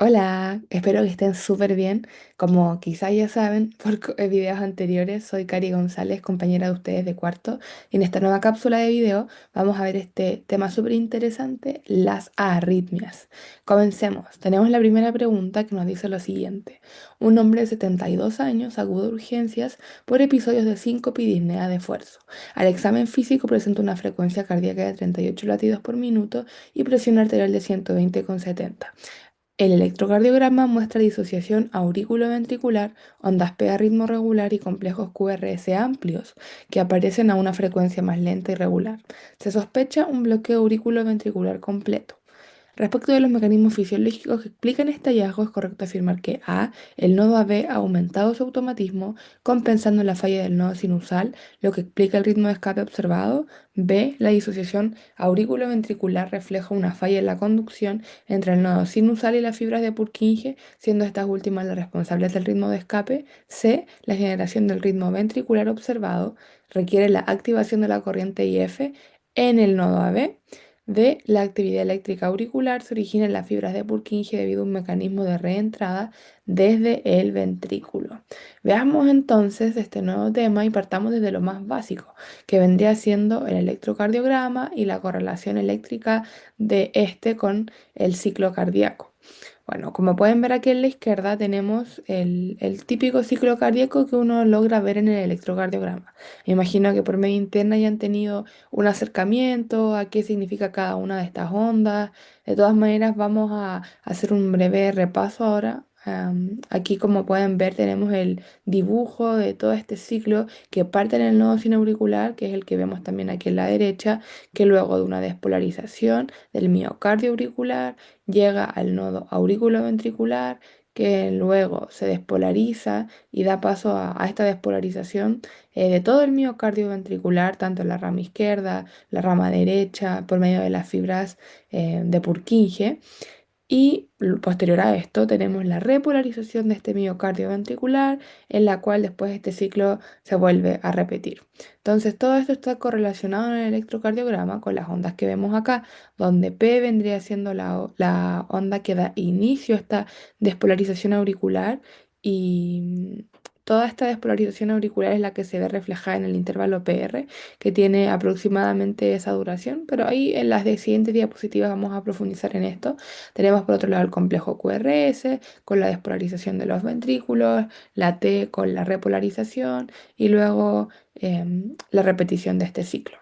Hola, espero que estén súper bien. Como quizás ya saben por videos anteriores, soy Cari González, compañera de ustedes de cuarto. Y en esta nueva cápsula de video vamos a ver este tema súper interesante, las arritmias. Comencemos. Tenemos la primera pregunta que nos dice lo siguiente. Un hombre de 72 años acude a urgencias por episodios de síncope y disnea de esfuerzo. Al examen físico presenta una frecuencia cardíaca de 38 latidos por minuto y presión arterial de 120,70. El electrocardiograma muestra disociación auriculoventricular, ondas P a ritmo regular y complejos QRS amplios, que aparecen a una frecuencia más lenta y regular. Se sospecha un bloqueo auriculoventricular completo. Respecto de los mecanismos fisiológicos que explican este hallazgo, es correcto afirmar que A. El nodo AB ha aumentado su automatismo, compensando la falla del nodo sinusal, lo que explica el ritmo de escape observado. B. La disociación auriculoventricular refleja una falla en la conducción entre el nodo sinusal y las fibras de Purkinje, siendo estas últimas las responsables del ritmo de escape. C. La generación del ritmo ventricular observado requiere la activación de la corriente IF en el nodo AB. D. La actividad eléctrica auricular se origina en las fibras de Purkinje debido a un mecanismo de reentrada desde el ventrículo. Veamos entonces este nuevo tema y partamos desde lo más básico, que vendría siendo el electrocardiograma y la correlación eléctrica de este con el ciclo cardíaco. Bueno, como pueden ver aquí en la izquierda tenemos el típico ciclo cardíaco que uno logra ver en el electrocardiograma. Me imagino que por medio interna ya han tenido un acercamiento a qué significa cada una de estas ondas. De todas maneras, vamos a hacer un breve repaso ahora. Aquí, como pueden ver, tenemos el dibujo de todo este ciclo que parte en el nodo sinauricular, que es el que vemos también aquí en la derecha, que luego de una despolarización del miocardio auricular llega al nodo auriculoventricular, que luego se despolariza y da paso a esta despolarización de todo el miocardio ventricular, tanto en la rama izquierda, la rama derecha, por medio de las fibras de Purkinje. Y posterior a esto tenemos la repolarización de este miocardio ventricular, en la cual después este ciclo se vuelve a repetir. Entonces todo esto está correlacionado en el electrocardiograma con las ondas que vemos acá, donde P vendría siendo la onda que da inicio a esta despolarización auricular y toda esta despolarización auricular es la que se ve reflejada en el intervalo PR, que tiene aproximadamente esa duración, pero ahí en las siguientes diapositivas vamos a profundizar en esto. Tenemos por otro lado el complejo QRS con la despolarización de los ventrículos, la T con la repolarización y luego la repetición de este ciclo.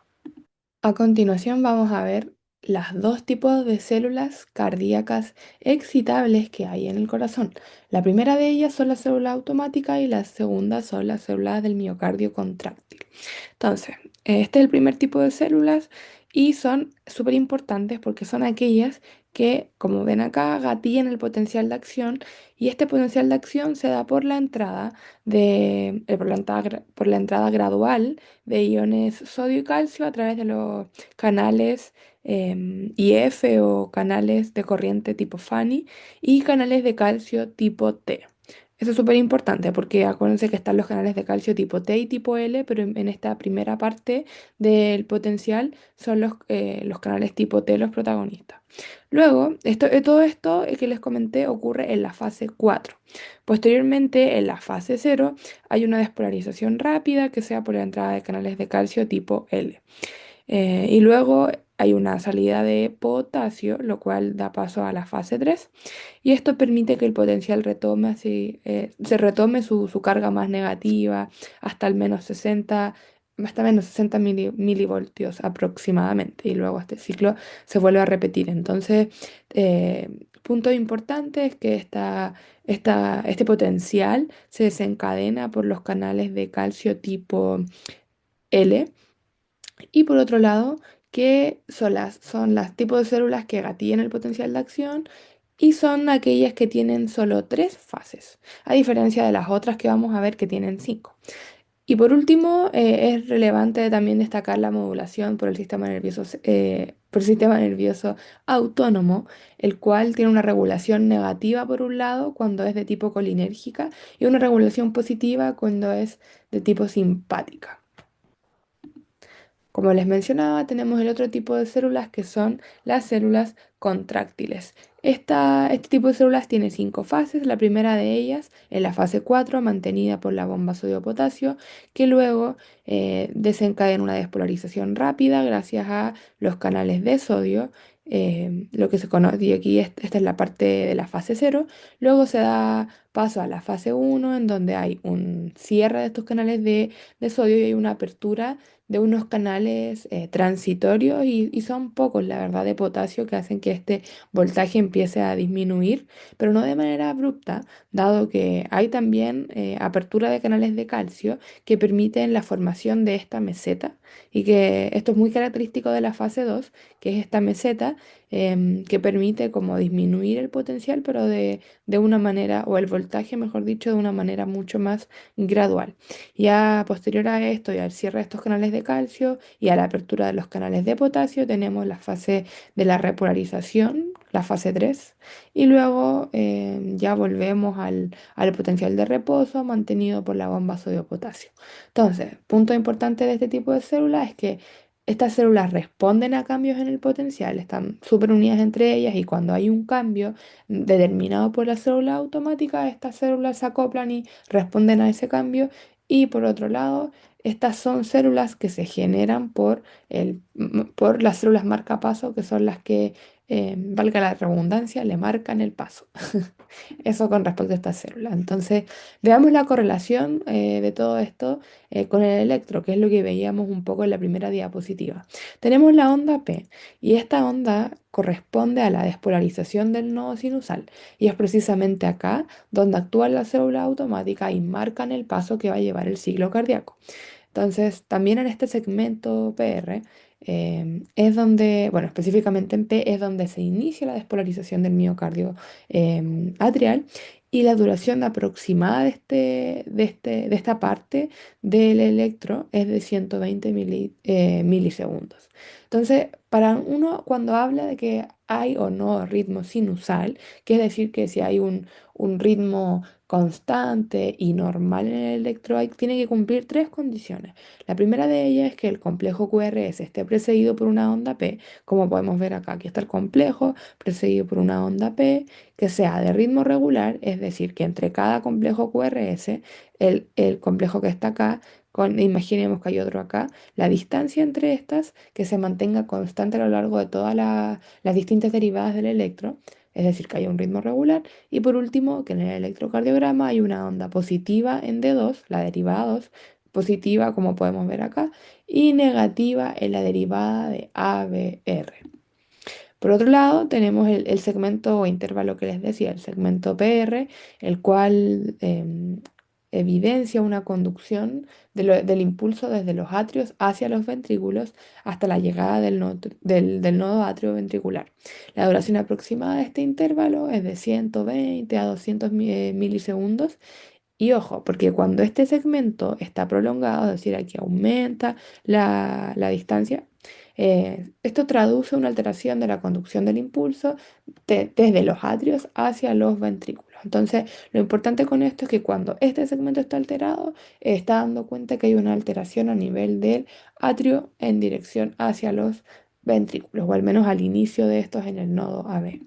A continuación vamos a ver las dos tipos de células cardíacas excitables que hay en el corazón. La primera de ellas son las células automáticas y la segunda son las células del miocardio contráctil. Entonces, este es el primer tipo de células y son súper importantes porque son aquellas que, como ven acá, gatillan el potencial de acción y este potencial de acción se da por la entrada por la entrada gradual de iones sodio y calcio a través de los canales IF o canales de corriente tipo Fanny y canales de calcio tipo T. Eso es súper importante porque acuérdense que están los canales de calcio tipo T y tipo L, pero en esta primera parte del potencial son los canales tipo T los protagonistas. Luego, todo esto que les comenté ocurre en la fase 4. Posteriormente, en la fase 0, hay una despolarización rápida que sea por la entrada de canales de calcio tipo L. Y luego hay una salida de potasio, lo cual da paso a la fase 3. Y esto permite que el potencial se retome su carga más negativa hasta al menos 60, hasta menos 60 milivoltios aproximadamente. Y luego este ciclo se vuelve a repetir. Entonces, punto importante es que este potencial se desencadena por los canales de calcio tipo L y por otro lado, que son las tipos de células que gatillan el potencial de acción y son aquellas que tienen solo tres fases, a diferencia de las otras que vamos a ver que tienen cinco. Y por último, es relevante también destacar la modulación por el sistema nervioso autónomo, el cual tiene una regulación negativa por un lado cuando es de tipo colinérgica y una regulación positiva cuando es de tipo simpática. Como les mencionaba, tenemos el otro tipo de células que son las células contráctiles. Este tipo de células tiene cinco fases. La primera de ellas es la fase 4 mantenida por la bomba sodio-potasio, que luego desencadena una despolarización rápida gracias a los canales de sodio. Lo que se conoce, y aquí esta es la parte de la fase cero. Luego se da paso a la fase uno, en donde hay un cierre de estos canales de sodio y hay una apertura de unos canales transitorios y son pocos, la verdad, de potasio que hacen que este voltaje empiece a disminuir, pero no de manera abrupta, dado que hay también apertura de canales de calcio que permiten la formación de esta meseta y que esto es muy característico de la fase 2, que es esta meseta que permite como disminuir el potencial, pero de una manera, o el voltaje, mejor dicho, de una manera mucho más gradual. Ya posterior a esto y al cierre de estos canales de calcio y a la apertura de los canales de potasio, tenemos la fase de la repolarización, la fase 3 y luego ya volvemos al potencial de reposo mantenido por la bomba sodio-potasio. Entonces, punto importante de este tipo de células es que estas células responden a cambios en el potencial, están súper unidas entre ellas y cuando hay un cambio determinado por la célula automática, estas células se acoplan y responden a ese cambio. Y por otro lado, estas son células que se generan por las células marcapaso, que son las que, valga la redundancia, le marcan el paso. Eso con respecto a esta célula. Entonces, veamos la correlación de todo esto con el electro, que es lo que veíamos un poco en la primera diapositiva. Tenemos la onda P y esta onda corresponde a la despolarización del nodo sinusal y es precisamente acá donde actúan las células automáticas y marcan el paso que va a llevar el ciclo cardíaco. Entonces, también en este segmento PR es donde, bueno, específicamente en P es donde se inicia la despolarización del miocardio atrial y la duración aproximada de esta parte del electro es de 120 milisegundos. Entonces, para uno, cuando habla de que hay o no ritmo sinusal, que es decir, que si hay un ritmo constante y normal en el electro, tiene que cumplir tres condiciones. La primera de ellas es que el complejo QRS esté precedido por una onda P, como podemos ver acá. Aquí está el complejo precedido por una onda P que sea de ritmo regular, es decir, que entre cada complejo QRS, el complejo que está acá, imaginemos que hay otro acá, la distancia entre estas que se mantenga constante a lo largo de todas las distintas derivadas del electro, es decir, que haya un ritmo regular. Y por último, que en el electrocardiograma hay una onda positiva en D2, la derivada 2, positiva como podemos ver acá, y negativa en la derivada de ABR. Por otro lado, tenemos el segmento o intervalo que les decía, el segmento PR, el cual evidencia una conducción del impulso desde los atrios hacia los ventrículos hasta la llegada del nodo atrio ventricular. La duración aproximada de este intervalo es de 120 a 200 milisegundos y ojo, porque cuando este segmento está prolongado, es decir, aquí aumenta la distancia, esto traduce una alteración de la conducción del impulso desde los atrios hacia los ventrículos. Entonces, lo importante con esto es que cuando este segmento está alterado, está dando cuenta que hay una alteración a nivel del atrio en dirección hacia los ventrículos, o al menos al inicio de estos en el nodo AB.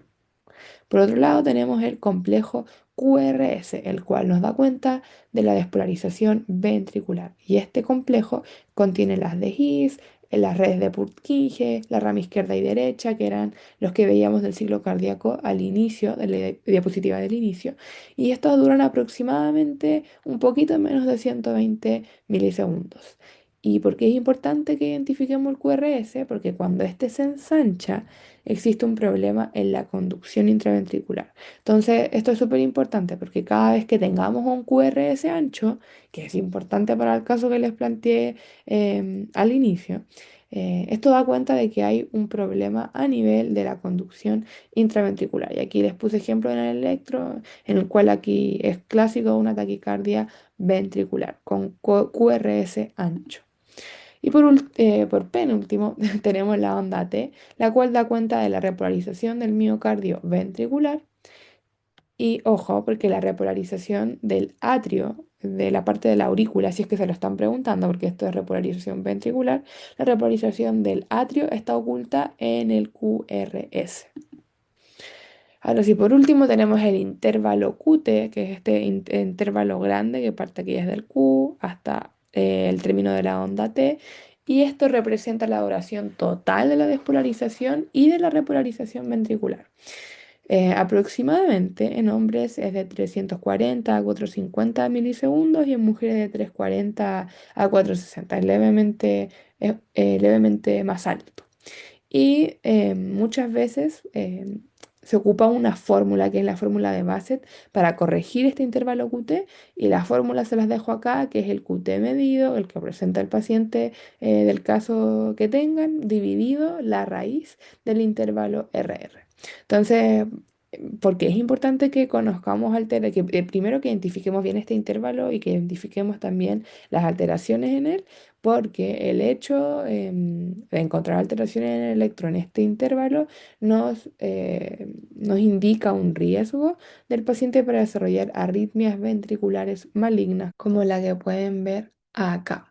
Por otro lado, tenemos el complejo QRS, el cual nos da cuenta de la despolarización ventricular. Y este complejo contiene las de His, las redes de Purkinje, la rama izquierda y derecha, que eran los que veíamos del ciclo cardíaco al inicio, de la diapositiva del inicio. Y estos duran aproximadamente un poquito menos de 120 milisegundos. ¿Y por qué es importante que identifiquemos el QRS? Porque cuando este se ensancha, existe un problema en la conducción intraventricular. Entonces, esto es súper importante porque cada vez que tengamos un QRS ancho, que es importante para el caso que les planteé al inicio, esto da cuenta de que hay un problema a nivel de la conducción intraventricular. Y aquí les puse ejemplo en el electro, en el cual aquí es clásico una taquicardia ventricular con QRS ancho. Y por penúltimo, tenemos la onda T, la cual da cuenta de la repolarización del miocardio ventricular. Y ojo, porque la repolarización del atrio, de la parte de la aurícula, si es que se lo están preguntando, porque esto es repolarización ventricular, la repolarización del atrio está oculta en el QRS. Ahora sí, por último tenemos el intervalo QT, que es este intervalo grande que parte aquí desde el Q hasta el término de la onda T, y esto representa la duración total de la despolarización y de la repolarización ventricular. Aproximadamente en hombres es de 340 a 450 milisegundos y en mujeres de 340 a 460, levemente más alto. Y muchas veces se ocupa una fórmula, que es la fórmula de Bassett, para corregir este intervalo QT. Y la fórmula se las dejo acá, que es el QT medido, el que presenta el paciente del caso que tengan, dividido la raíz del intervalo RR. Entonces, porque es importante que conozcamos que primero que identifiquemos bien este intervalo y que identifiquemos también las alteraciones en él, porque el hecho de encontrar alteraciones en el electrón en este intervalo nos indica un riesgo del paciente para desarrollar arritmias ventriculares malignas, como la que pueden ver acá.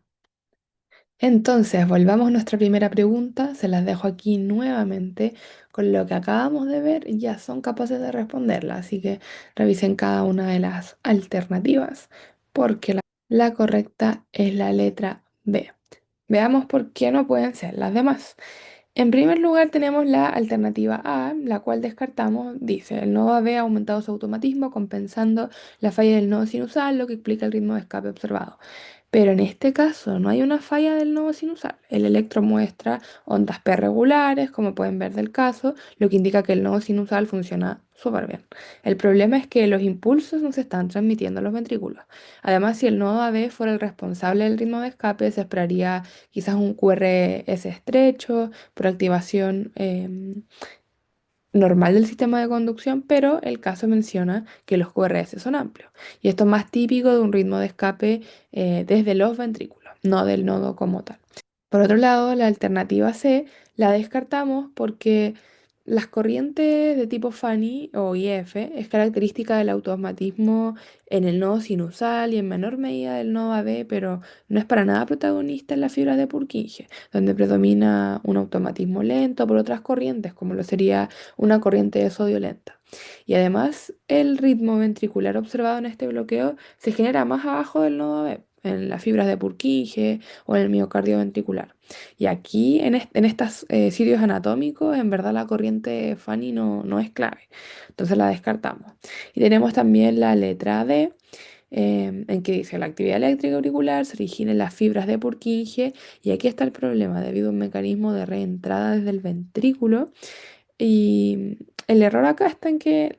Entonces, volvamos a nuestra primera pregunta, se las dejo aquí nuevamente. Con lo que acabamos de ver, ya son capaces de responderla, así que revisen cada una de las alternativas, porque la correcta es la letra B. Veamos por qué no pueden ser las demás. En primer lugar tenemos la alternativa A, la cual descartamos. Dice, el nodo AB ha aumentado su automatismo compensando la falla del nodo sinusal, lo que explica el ritmo de escape observado. Pero en este caso no hay una falla del nodo sinusal. El electro muestra ondas P regulares, como pueden ver del caso, lo que indica que el nodo sinusal funciona súper bien. El problema es que los impulsos no se están transmitiendo a los ventrículos. Además, si el nodo AB fuera el responsable del ritmo de escape, se esperaría quizás un QRS estrecho por activación normal del sistema de conducción, pero el caso menciona que los QRS son amplios. Y esto es más típico de un ritmo de escape desde los ventrículos, no del nodo como tal. Por otro lado, la alternativa C la descartamos porque las corrientes de tipo Fanny o IF es característica del automatismo en el nodo sinusal y en menor medida del nodo AB, pero no es para nada protagonista en las fibras de Purkinje, donde predomina un automatismo lento por otras corrientes, como lo sería una corriente de sodio lenta. Y además, el ritmo ventricular observado en este bloqueo se genera más abajo del nodo AB, en las fibras de Purkinje o en el miocardio ventricular. Y aquí, en estos sitios anatómicos, en verdad la corriente Fanny no es clave. Entonces la descartamos. Y tenemos también la letra D, en que dice la actividad eléctrica auricular se origina en las fibras de Purkinje. Y aquí está el problema, debido a un mecanismo de reentrada desde el ventrículo. Y el error acá está en que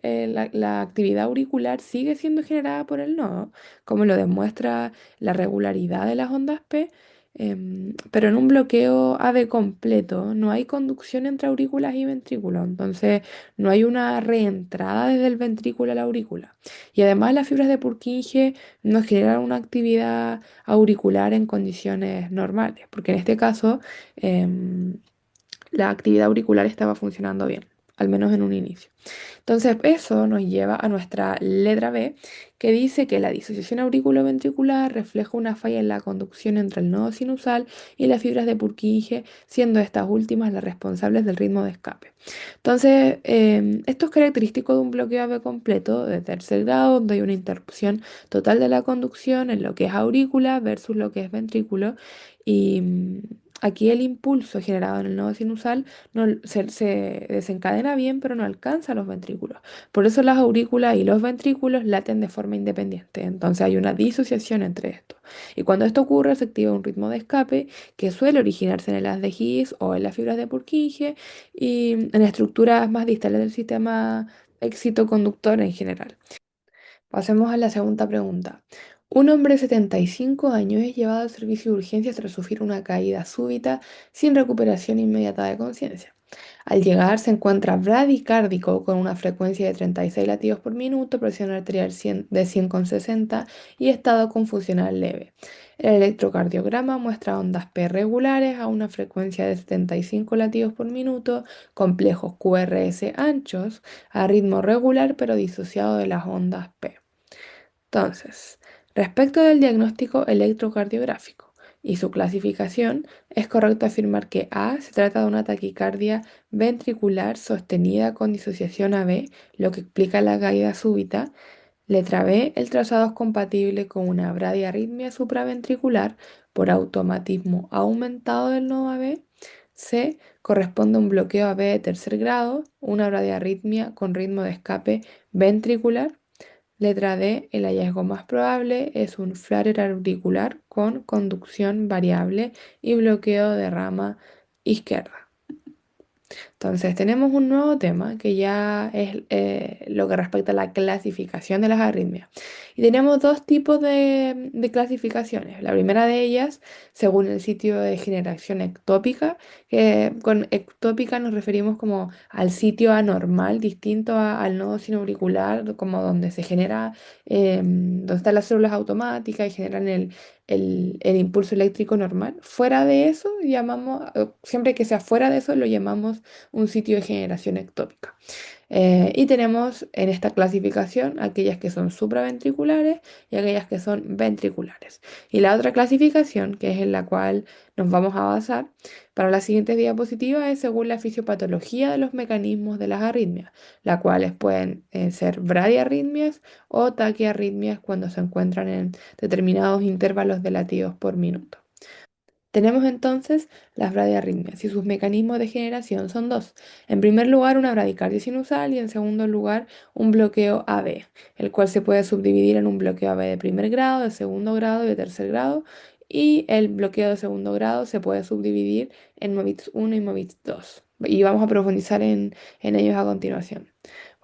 la actividad auricular sigue siendo generada por el nodo, como lo demuestra la regularidad de las ondas P, pero en un bloqueo AV completo no hay conducción entre aurículas y ventrículos, entonces no hay una reentrada desde el ventrículo a la aurícula. Y además las fibras de Purkinje no generan una actividad auricular en condiciones normales, porque en este caso em, la actividad auricular estaba funcionando bien, al menos en un inicio. Entonces, eso nos lleva a nuestra letra B, que dice que la disociación auriculoventricular refleja una falla en la conducción entre el nodo sinusal y las fibras de Purkinje, siendo estas últimas las responsables del ritmo de escape. Entonces, esto es característico de un bloqueo AB completo de tercer grado, donde hay una interrupción total de la conducción en lo que es aurícula versus lo que es ventrículo. Y aquí el impulso generado en el nodo sinusal se desencadena bien, pero no alcanza los ventrículos. Por eso las aurículas y los ventrículos laten de forma independiente. Entonces hay una disociación entre estos. Y cuando esto ocurre, se activa un ritmo de escape que suele originarse en el haz de Higgs o en las fibras de Purkinje y en estructuras más distales del sistema excitoconductor en general. Pasemos a la segunda pregunta. Un hombre de 75 años es llevado al servicio de urgencias tras sufrir una caída súbita sin recuperación inmediata de conciencia. Al llegar se encuentra bradicárdico con una frecuencia de 36 latidos por minuto, presión arterial de 100,60 y estado confusional leve. El electrocardiograma muestra ondas P regulares a una frecuencia de 75 latidos por minuto, complejos QRS anchos, a ritmo regular pero disociado de las ondas P. Entonces, respecto del diagnóstico electrocardiográfico, y su clasificación, es correcto afirmar que A se trata de una taquicardia ventricular sostenida con disociación AB, lo que explica la caída súbita. Letra B, el trazado es compatible con una bradiarritmia supraventricular por automatismo aumentado del nodo AB. C, corresponde a un bloqueo AB de tercer grado, una bradiarritmia con ritmo de escape ventricular. Letra D, el hallazgo más probable es un flutter auricular con conducción variable y bloqueo de rama izquierda. Entonces, tenemos un nuevo tema que ya es lo que respecta a la clasificación de las arritmias. Y tenemos dos tipos de clasificaciones. La primera de ellas, según el sitio de generación ectópica, que con ectópica nos referimos como al sitio anormal, distinto al nodo sinoauricular, como donde se genera, donde están las células automáticas y generan el impulso eléctrico normal. Fuera de eso, llamamos, siempre que sea fuera de eso, lo llamamos un sitio de generación ectópica. Y tenemos en esta clasificación aquellas que son supraventriculares y aquellas que son ventriculares. Y la otra clasificación, que es en la cual nos vamos a basar para las siguientes diapositivas, es según la fisiopatología de los mecanismos de las arritmias, las cuales pueden ser bradiarritmias o taquiarritmias cuando se encuentran en determinados intervalos de latidos por minuto. Tenemos entonces las bradiarritmias y sus mecanismos de generación son dos. En primer lugar, una bradicardia sinusal y en segundo lugar, un bloqueo AB, el cual se puede subdividir en un bloqueo AB de primer grado, de segundo grado y de tercer grado. Y el bloqueo de segundo grado se puede subdividir en MOVITS 1 y MOVITS 2. Y vamos a profundizar en ellos a continuación.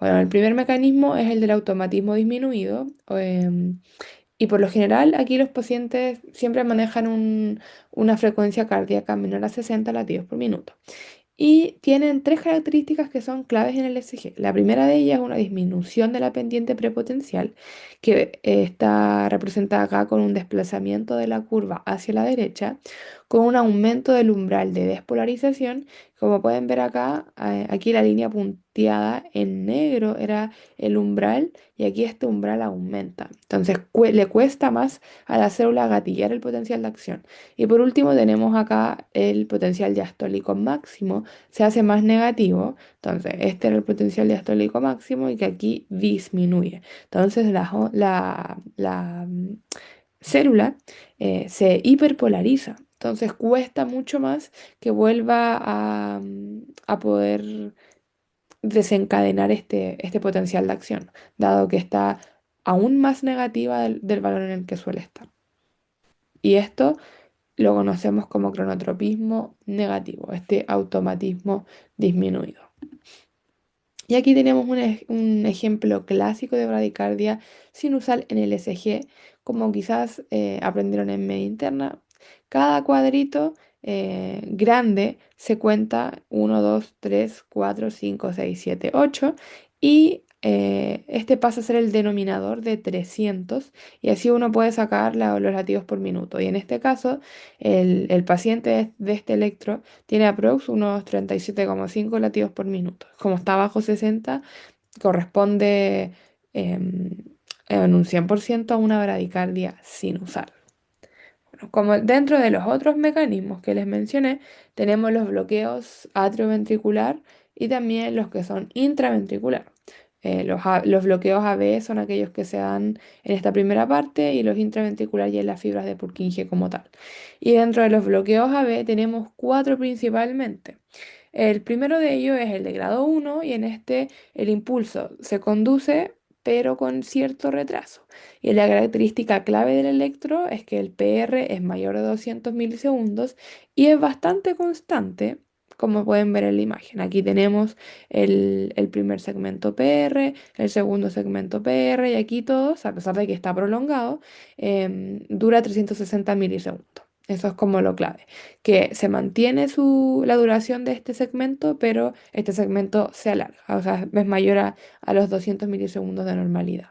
Bueno, el primer mecanismo es el del automatismo disminuido. Y por lo general, aquí los pacientes siempre manejan una frecuencia cardíaca menor a 60 latidos por minuto. Y tienen tres características que son claves en el ECG. La primera de ellas es una disminución de la pendiente prepotencial, que está representada acá con un desplazamiento de la curva hacia la derecha, con un aumento del umbral de despolarización. Como pueden ver acá, aquí la línea punteada en negro era el umbral y aquí este umbral aumenta. Entonces le cuesta más a la célula gatillar el potencial de acción. Y por último tenemos acá el potencial diastólico máximo, se hace más negativo. Entonces este era el potencial diastólico máximo y que aquí disminuye. Entonces la célula se hiperpolariza. Entonces cuesta mucho más que vuelva a poder desencadenar este potencial de acción, dado que está aún más negativa del valor en el que suele estar. Y esto lo conocemos como cronotropismo negativo, este automatismo disminuido. Y aquí tenemos un ejemplo clásico de bradicardia sinusal en el ECG, como quizás aprendieron en media interna. Cada cuadrito grande se cuenta 1, 2, 3, 4, 5, 6, 7, 8 y este pasa a ser el denominador de 300 y así uno puede sacar los latidos por minuto. Y en este caso, el paciente de este electro tiene aprox unos 37,5 latidos por minuto. Como está bajo 60, corresponde em, en un 100% a una bradicardia sinusal. Bueno, como dentro de los otros mecanismos que les mencioné, tenemos los bloqueos atrioventricular y también los que son intraventricular. Los bloqueos AB son aquellos que se dan en esta primera parte y los intraventricular ya en las fibras de Purkinje como tal. Y dentro de los bloqueos AB tenemos cuatro principalmente. El primero de ellos es el de grado 1 y en este el impulso se conduce pero con cierto retraso. Y la característica clave del electro es que el PR es mayor de 200 milisegundos y es bastante constante, como pueden ver en la imagen. Aquí tenemos el primer segmento PR, el segundo segmento PR y aquí todos, a pesar de que está prolongado, dura 360 milisegundos. Eso es como lo clave, que se mantiene la duración de este segmento, pero este segmento se alarga, o sea, es mayor a los 200 milisegundos de normalidad.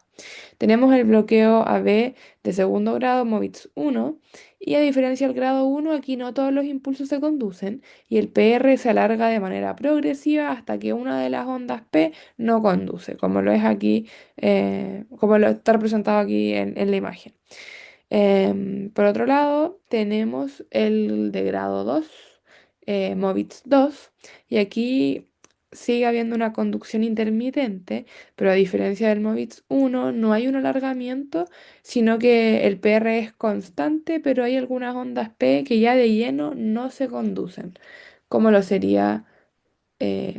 Tenemos el bloqueo AB de segundo grado, MOVITS 1, y a diferencia del grado 1, aquí no todos los impulsos se conducen y el PR se alarga de manera progresiva hasta que una de las ondas P no conduce, como lo es aquí, como lo está representado aquí en la imagen. Por otro lado, tenemos el de grado 2, MOVITS 2, y aquí sigue habiendo una conducción intermitente, pero a diferencia del MOVITS 1, no hay un alargamiento, sino que el PR es constante, pero hay algunas ondas P que ya de lleno no se conducen, como lo sería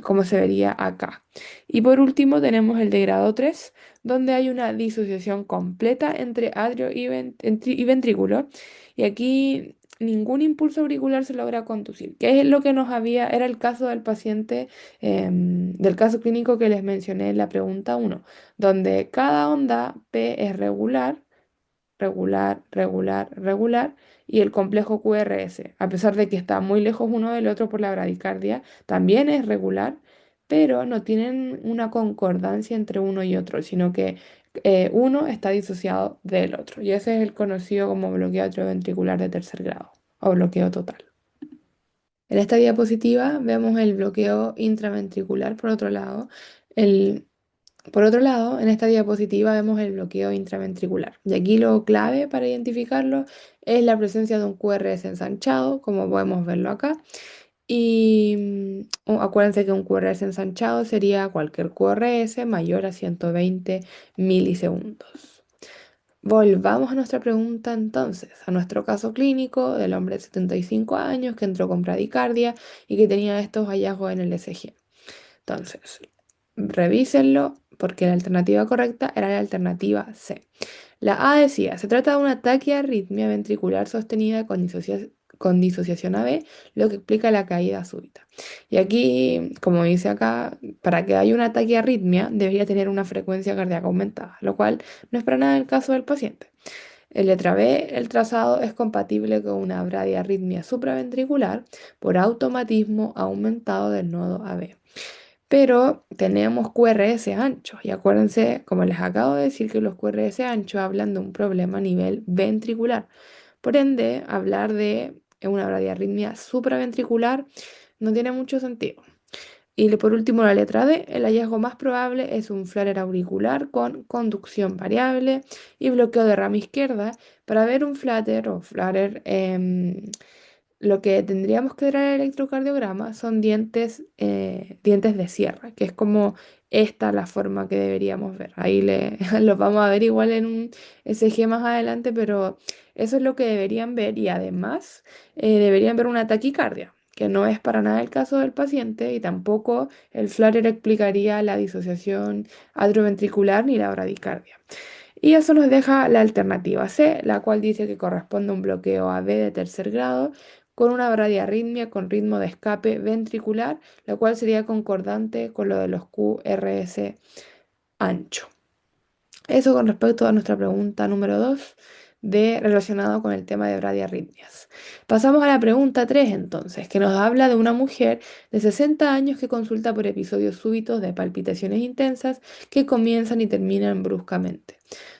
como se vería acá. Y por último tenemos el de grado 3 donde hay una disociación completa entre atrio y ventrículo. Y aquí ningún impulso auricular se logra conducir, que es lo que nos había, era el caso del paciente, del caso clínico que les mencioné en la pregunta 1 donde cada onda P es regular regular, regular, regular, y el complejo QRS, a pesar de que está muy lejos uno del otro por la bradicardia, también es regular, pero no tienen una concordancia entre uno y otro, sino que uno está disociado del otro. Y ese es el conocido como bloqueo atrioventricular de tercer grado o bloqueo total. En esta diapositiva vemos el bloqueo intraventricular por otro lado. El, por otro lado, en esta diapositiva vemos el bloqueo intraventricular. Y aquí lo clave para identificarlo es la presencia de un QRS ensanchado, como podemos verlo acá. Y acuérdense que un QRS ensanchado sería cualquier QRS mayor a 120 milisegundos. Volvamos a nuestra pregunta entonces, a nuestro caso clínico del hombre de 75 años que entró con bradicardia y que tenía estos hallazgos en el ECG. Entonces, revísenlo porque la alternativa correcta era la alternativa C. La A decía, se trata de una taquiarritmia ventricular sostenida con disociación AB, lo que explica la caída súbita. Y aquí, como dice acá, para que haya una taquiarritmia debería tener una frecuencia cardíaca aumentada, lo cual no es para nada el caso del paciente. En letra B, el trazado es compatible con una bradiarritmia supraventricular por automatismo aumentado del nodo AB. Pero tenemos QRS anchos y acuérdense, como les acabo de decir, que los QRS anchos hablan de un problema a nivel ventricular. Por ende, hablar de una bradiarritmia supraventricular no tiene mucho sentido. Y por último, la letra D, el hallazgo más probable es un flutter auricular con conducción variable y bloqueo de rama izquierda. Para ver un flutter o flutter, lo que tendríamos que ver en el electrocardiograma son dientes de sierra, que es como esta la forma que deberíamos ver. Ahí los vamos a ver igual en un SG más adelante, pero eso es lo que deberían ver y además deberían ver una taquicardia, que no es para nada el caso del paciente y tampoco el flutter explicaría la disociación atrioventricular ni la bradicardia. Y eso nos deja la alternativa C, la cual dice que corresponde a un bloqueo AB de tercer grado con una bradiarritmia con ritmo de escape ventricular, lo cual sería concordante con lo de los QRS ancho. Eso con respecto a nuestra pregunta número 2 relacionado con el tema de bradiarritmias. Pasamos a la pregunta 3 entonces, que nos habla de una mujer de 60 años que consulta por episodios súbitos de palpitaciones intensas que comienzan y terminan bruscamente.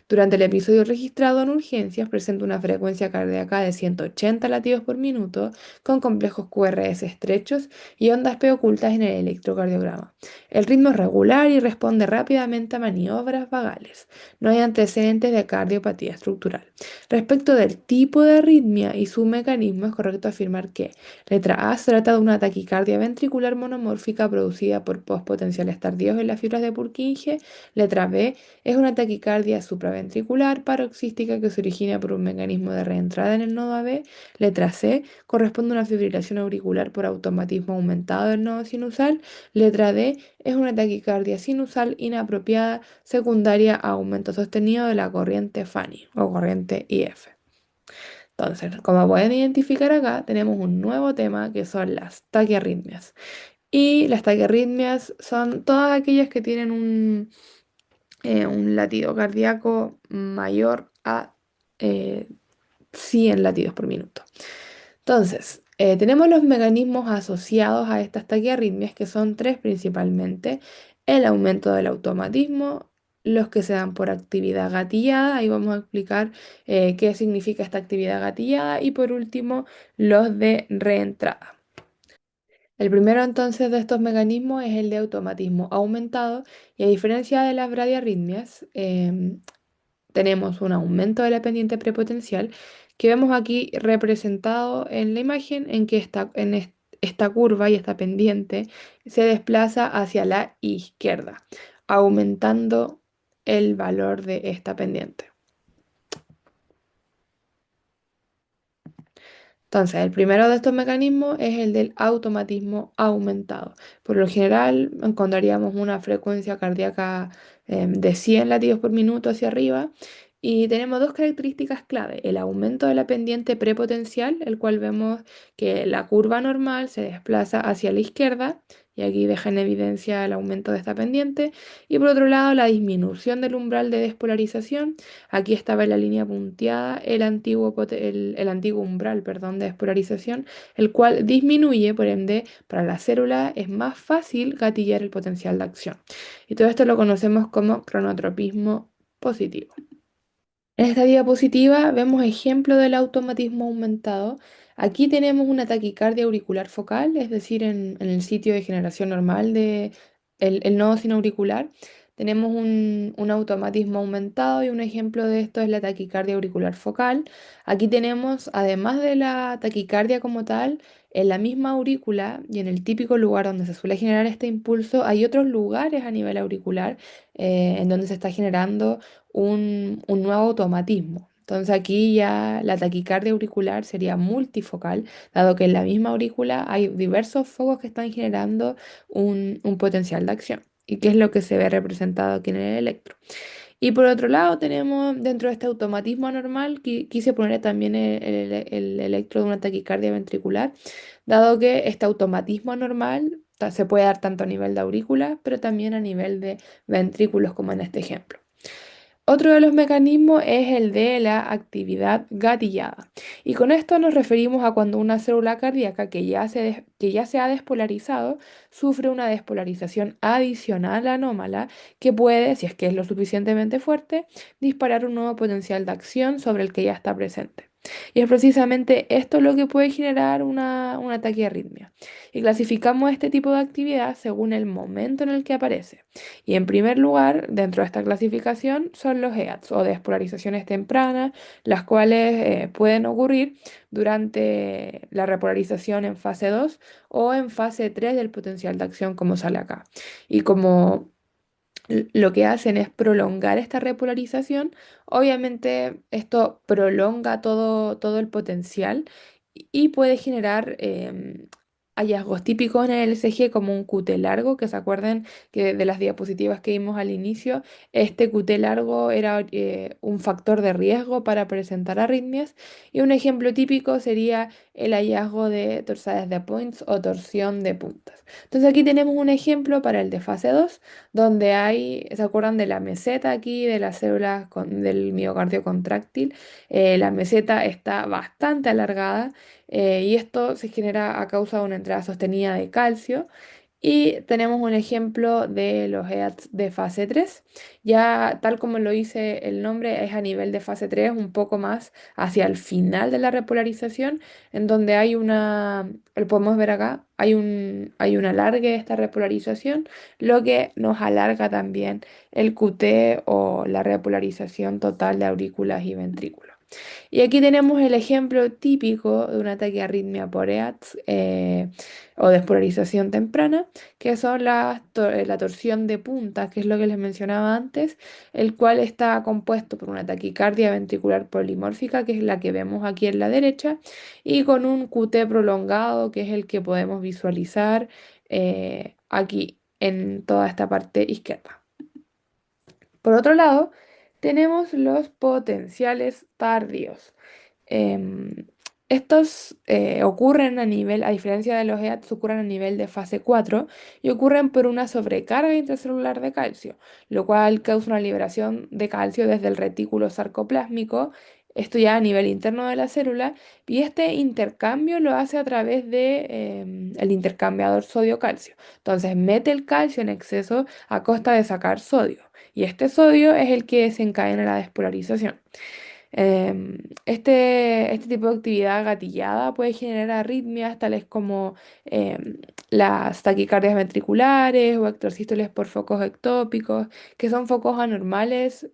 Durante el episodio registrado en urgencias presenta una frecuencia cardíaca de 180 latidos por minuto con complejos QRS estrechos y ondas P ocultas en el electrocardiograma. El ritmo es regular y responde rápidamente a maniobras vagales. No hay antecedentes de cardiopatía estructural. Respecto del tipo de arritmia y su mecanismo, es correcto afirmar que letra A se trata de una taquicardia ventricular monomórfica producida por postpotenciales tardíos en las fibras de Purkinje. Letra B es una taquicardia supraventricular paroxística que se origina por un mecanismo de reentrada en el nodo AB. Letra C corresponde a una fibrilación auricular por automatismo aumentado del nodo sinusal. Letra D es una taquicardia sinusal inapropiada secundaria a aumento sostenido de la corriente Fanny o corriente IF. Entonces, como pueden identificar acá, tenemos un nuevo tema que son las taquiarritmias. Y las taquiarritmias son todas aquellas que tienen un latido cardíaco mayor a 100 latidos por minuto. Entonces, tenemos los mecanismos asociados a estas taquiarritmias, que son tres principalmente: el aumento del automatismo, los que se dan por actividad gatillada, ahí vamos a explicar qué significa esta actividad gatillada, y por último, los de reentrada. El primero entonces de estos mecanismos es el de automatismo aumentado, y a diferencia de las bradiarritmias, tenemos un aumento de la pendiente prepotencial que vemos aquí representado en la imagen en que esta curva y esta pendiente se desplaza hacia la izquierda, aumentando el valor de esta pendiente. Entonces, el primero de estos mecanismos es el del automatismo aumentado. Por lo general, encontraríamos una frecuencia cardíaca de 100 latidos por minuto hacia arriba y tenemos dos características clave. El aumento de la pendiente prepotencial, el cual vemos que la curva normal se desplaza hacia la izquierda y aquí deja en evidencia el aumento de esta pendiente. Y por otro lado, la disminución del umbral de despolarización. Aquí estaba en la línea punteada el antiguo umbral, perdón, de despolarización, el cual disminuye, por ende, para la célula es más fácil gatillar el potencial de acción. Y todo esto lo conocemos como cronotropismo positivo. En esta diapositiva vemos ejemplo del automatismo aumentado. Aquí tenemos una taquicardia auricular focal, es decir, en el sitio de generación normal de el nodo sin auricular. Tenemos un automatismo aumentado y un ejemplo de esto es la taquicardia auricular focal. Aquí tenemos, además de la taquicardia como tal, en la misma aurícula y en el típico lugar donde se suele generar este impulso, hay otros lugares a nivel auricular en donde se está generando un nuevo automatismo. Entonces aquí ya la taquicardia auricular sería multifocal, dado que en la misma aurícula hay diversos focos que están generando un potencial de acción. ¿Y qué es lo que se ve representado aquí en el electro? Y por otro lado tenemos dentro de este automatismo anormal, quise poner también el electro de una taquicardia ventricular, dado que este automatismo anormal se puede dar tanto a nivel de aurícula, pero también a nivel de ventrículos, como en este ejemplo. Otro de los mecanismos es el de la actividad gatillada. Y con esto nos referimos a cuando una célula cardíaca que ya se ha despolarizado sufre una despolarización adicional anómala que puede, si es que es lo suficientemente fuerte, disparar un nuevo potencial de acción sobre el que ya está presente. Y es precisamente esto lo que puede generar una taquiarritmia. Y clasificamos este tipo de actividad según el momento en el que aparece. Y en primer lugar, dentro de esta clasificación, son los EATs o despolarizaciones tempranas, las cuales pueden ocurrir durante la repolarización en fase 2 o en fase 3 del potencial de acción, como sale acá. Y como lo que hacen es prolongar esta repolarización. Obviamente esto prolonga todo el potencial y puede generar hallazgos típicos en el ECG como un QT largo, que se acuerden que de las diapositivas que vimos al inicio, este QT largo era un factor de riesgo para presentar arritmias y un ejemplo típico sería el hallazgo de torsades de points o torsión de puntas. Entonces aquí tenemos un ejemplo para el de fase 2 donde hay, ¿se acuerdan de la meseta aquí, de las células del miocardio contráctil? La meseta está bastante alargada y esto se genera a causa de una entrada sostenida de calcio. Y tenemos un ejemplo de los EATs de fase 3. Ya tal como lo dice el nombre, es a nivel de fase 3 un poco más hacia el final de la repolarización, en donde hay lo podemos ver acá, hay un alargue de esta repolarización, lo que nos alarga también el QT o la repolarización total de aurículas y ventrículos. Y aquí tenemos el ejemplo típico de un ataque de arritmia por EATS o despolarización temprana, que son la torsión de punta, que es lo que les mencionaba antes, el cual está compuesto por una taquicardia ventricular polimórfica, que es la que vemos aquí en la derecha, y con un QT prolongado, que es el que podemos visualizar aquí en toda esta parte izquierda. Por otro lado, tenemos los potenciales tardíos. Em, Estos ocurren a nivel, a diferencia de los EATs, ocurren a nivel de fase 4 y ocurren por una sobrecarga intracelular de calcio, lo cual causa una liberación de calcio desde el retículo sarcoplásmico, esto ya a nivel interno de la célula, y este intercambio lo hace a través de el intercambiador sodio-calcio. Entonces mete el calcio en exceso a costa de sacar sodio, y este sodio es el que desencadena la despolarización. Este tipo de actividad gatillada puede generar arritmias tales como las taquicardias ventriculares o ectorsístoles por focos ectópicos, que son focos anormales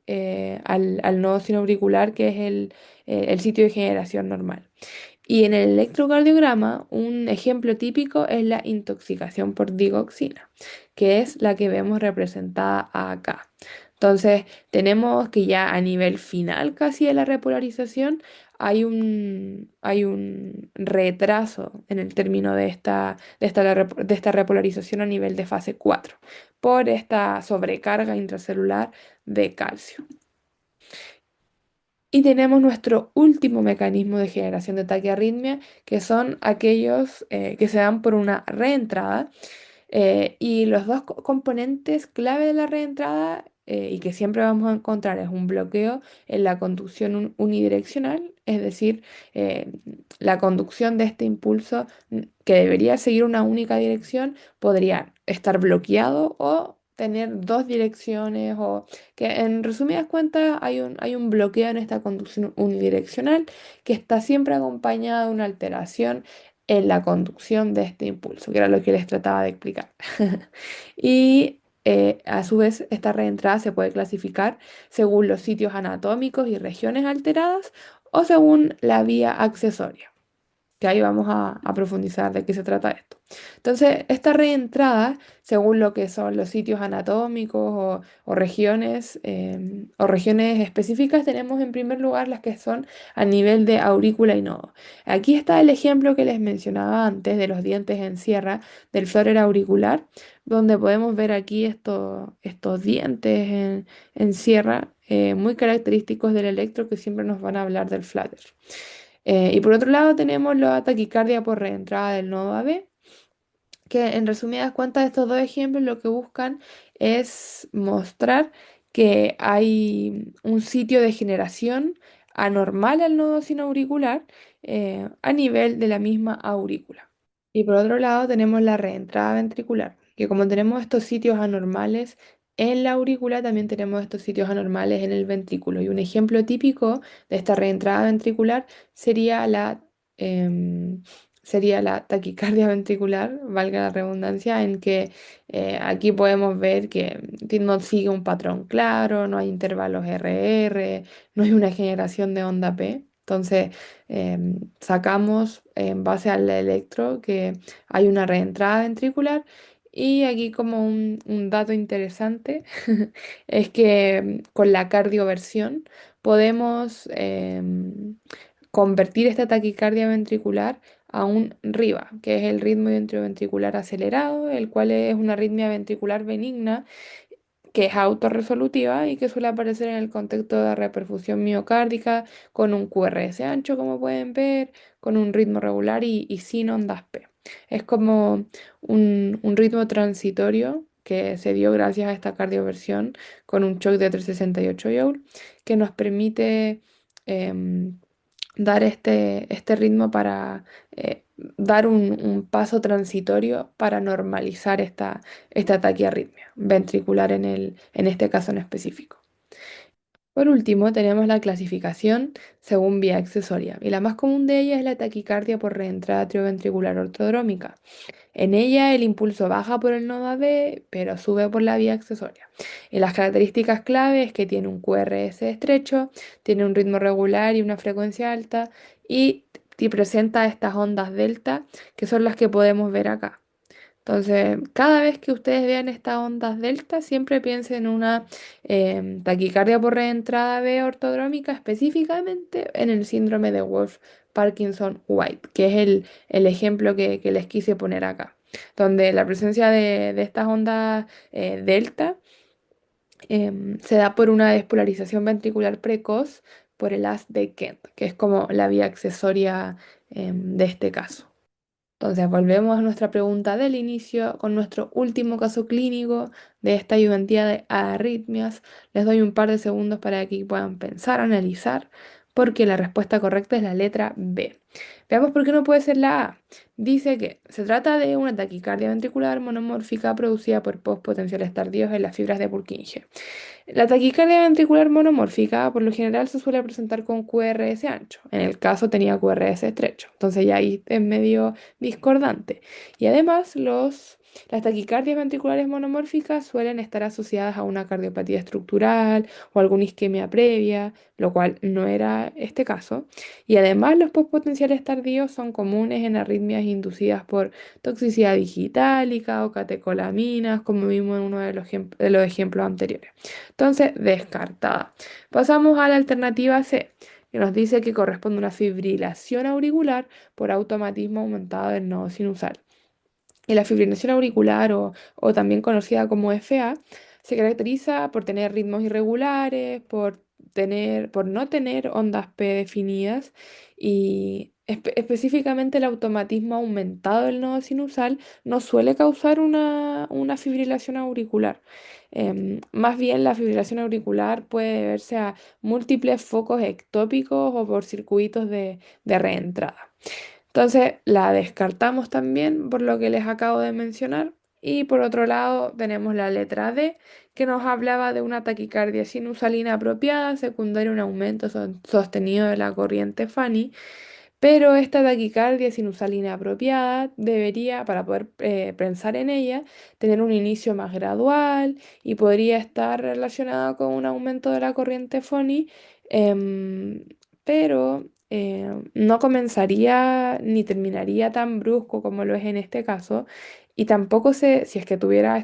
al nodo sinoauricular, que es el sitio de generación normal. Y en el electrocardiograma, un ejemplo típico es la intoxicación por digoxina, que es la que vemos representada acá. Entonces, tenemos que ya a nivel final casi de la repolarización hay un retraso en el término de esta repolarización a nivel de fase 4 por esta sobrecarga intracelular de calcio. Y tenemos nuestro último mecanismo de generación de taquiarritmia, que son aquellos que se dan por una reentrada. Y los dos componentes clave de la reentrada y que siempre vamos a encontrar es un bloqueo en la conducción unidireccional, es decir, eh, la conducción de este impulso que debería seguir una única dirección podría estar bloqueado o tener dos direcciones o que en resumidas cuentas hay un bloqueo en esta conducción unidireccional que está siempre acompañada de una alteración en la conducción de este impulso, que era lo que les trataba de explicar. Y a su vez, esta reentrada se puede clasificar según los sitios anatómicos y regiones alteradas o según la vía accesoria, que ahí vamos a profundizar de qué se trata esto. Entonces, esta reentrada, según lo que son los sitios anatómicos o regiones específicas, tenemos en primer lugar las que son a nivel de aurícula y nodo. Aquí está el ejemplo que les mencionaba antes de los dientes en sierra del flóreo auricular, donde podemos ver aquí estos dientes en sierra, muy característicos del electro que siempre nos van a hablar del flutter. Y por otro lado tenemos la taquicardia por reentrada del nodo AB, que en resumidas cuentas estos dos ejemplos lo que buscan es mostrar que hay un sitio de generación anormal al nodo sinoauricular a nivel de la misma aurícula. Y por otro lado tenemos la reentrada ventricular, que como tenemos estos sitios anormales en la aurícula, también tenemos estos sitios anormales en el ventrículo. Y un ejemplo típico de esta reentrada ventricular sería em, sería la taquicardia ventricular, valga la redundancia, en que aquí podemos ver que no sigue un patrón claro, no hay intervalos RR, no hay una generación de onda P. Entonces, sacamos en base al electro que hay una reentrada ventricular y aquí como un dato interesante es que con la cardioversión podemos convertir esta taquicardia ventricular a un RIVA, que es el ritmo ventricular acelerado, el cual es una arritmia ventricular benigna que es autorresolutiva y que suele aparecer en el contexto de reperfusión miocárdica con un QRS ancho, como pueden ver, con un ritmo regular y sin ondas P. Es como un ritmo transitorio que se dio gracias a esta cardioversión con un shock de 368 joule que nos permite em, dar este ritmo para dar un paso transitorio para normalizar esta taquiarritmia ventricular en este caso en específico. Por último, tenemos la clasificación según vía accesoria, y la más común de ellas es la taquicardia por reentrada atrioventricular ortodrómica. En ella el impulso baja por el nodo AB, pero sube por la vía accesoria. Y las características clave es que tiene un QRS estrecho, tiene un ritmo regular y una frecuencia alta, y presenta estas ondas delta, que son las que podemos ver acá. Entonces, cada vez que ustedes vean estas ondas delta, siempre piensen en una taquicardia por reentrada B ortodrómica, específicamente en el síndrome de Wolff-Parkinson-White, que es el ejemplo que les quise poner acá, donde la presencia de estas ondas delta se da por una despolarización ventricular precoz por el haz de Kent, que es como la vía accesoria de este caso. Entonces, volvemos a nuestra pregunta del inicio con nuestro último caso clínico de esta ayudantía de arritmias. Les doy un par de segundos para que puedan pensar, analizar, porque la respuesta correcta es la letra B. Veamos por qué no puede ser la A. Dice que se trata de una taquicardia ventricular monomórfica producida por postpotenciales tardíos en las fibras de Purkinje. La taquicardia ventricular monomórfica por lo general se suele presentar con QRS ancho. En el caso tenía QRS estrecho. Entonces ya ahí es medio discordante. Y además las taquicardias ventriculares monomórficas suelen estar asociadas a una cardiopatía estructural o alguna isquemia previa, lo cual no era este caso. Y además los postpotenciales tardíos son comunes en arritmias inducidas por toxicidad digitálica o catecolaminas, como vimos en uno de los ejemplos anteriores. Entonces, descartada. Pasamos a la alternativa C, que nos dice que corresponde a una fibrilación auricular por automatismo aumentado del nodo sinusal. Y la fibrilación auricular, o también conocida como FA, se caracteriza por tener ritmos irregulares, por no tener ondas P definidas y específicamente el automatismo aumentado del nodo sinusal no suele causar una fibrilación auricular. Más bien la fibrilación auricular puede deberse a múltiples focos ectópicos o por circuitos de reentrada. Entonces la descartamos también por lo que les acabo de mencionar. Y por otro lado tenemos la letra D, que nos hablaba de una taquicardia sinusalina apropiada, secundaria a un aumento sostenido de la corriente Fanny, pero esta taquicardia sinusalina apropiada debería, para poder pensar en ella, tener un inicio más gradual y podría estar relacionada con un aumento de la corriente Fonny, em, pero no comenzaría ni terminaría tan brusco como lo es en este caso. Y tampoco si es que tuviera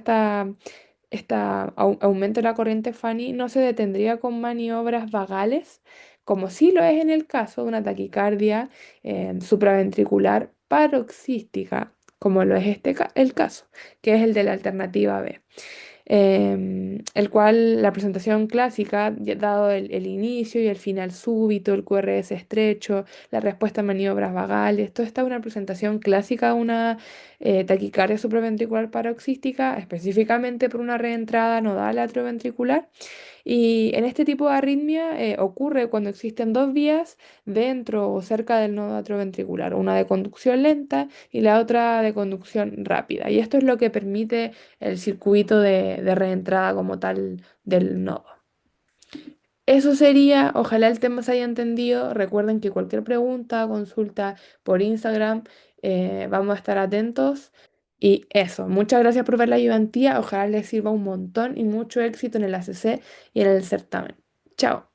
aumento de la corriente Fanny, no se detendría con maniobras vagales, como sí lo es en el caso de una taquicardia supraventricular paroxística, como lo es el caso, que es el de la alternativa B, el cual la presentación clásica, dado el inicio y el final súbito, el QRS estrecho, la respuesta a maniobras vagales, todo está una presentación clásica de una taquicardia supraventricular paroxística, específicamente por una reentrada nodal atrioventricular. Y en este tipo de arritmia ocurre cuando existen dos vías dentro o cerca del nodo atrioventricular, una de conducción lenta y la otra de conducción rápida. Y esto es lo que permite el circuito de reentrada como tal del nodo. Eso sería, ojalá el tema se haya entendido. Recuerden que cualquier pregunta, consulta por Instagram, vamos a estar atentos. Y eso, muchas gracias por ver la ayudantía. Ojalá les sirva un montón y mucho éxito en el ACC y en el certamen. Chao.